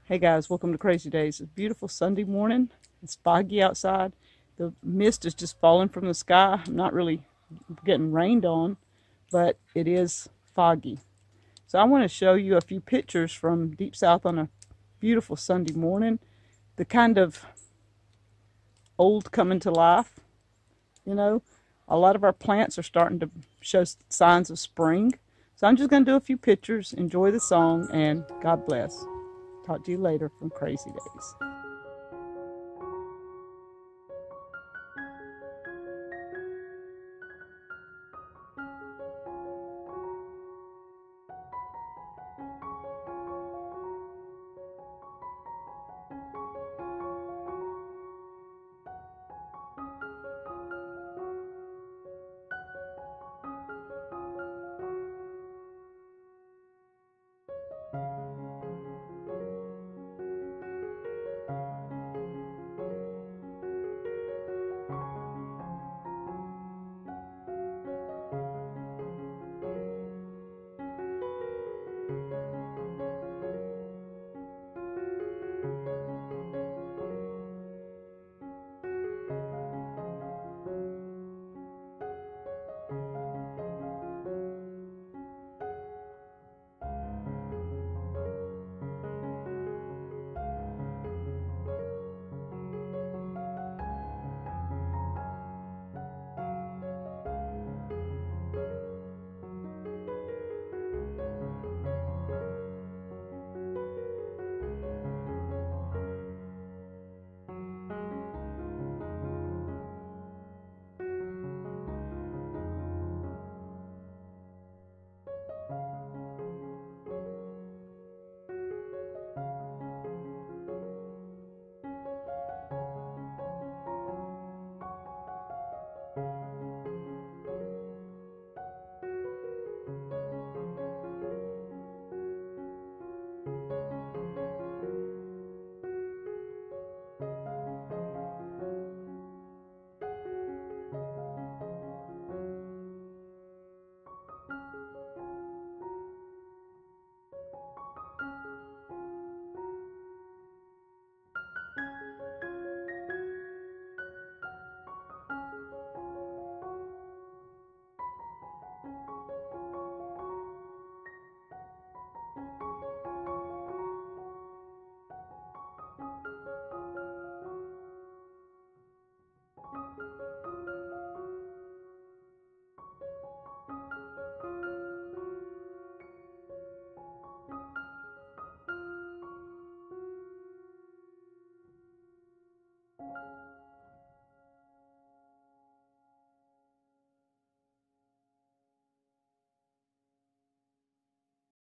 Hey guys, welcome to Crazy Days. It's a beautiful Sunday morning. It's foggy outside. The mist is just falling from the sky. I'm not really getting rained on, but it is foggy. So I want to show you a few pictures from Deep South on a beautiful Sunday morning. The kind of old coming to life, you know. A lot of our plants are starting to show signs of spring. So I'm just going to do a few pictures, enjoy the song, and God bless. Talk to you later from Crazy Days.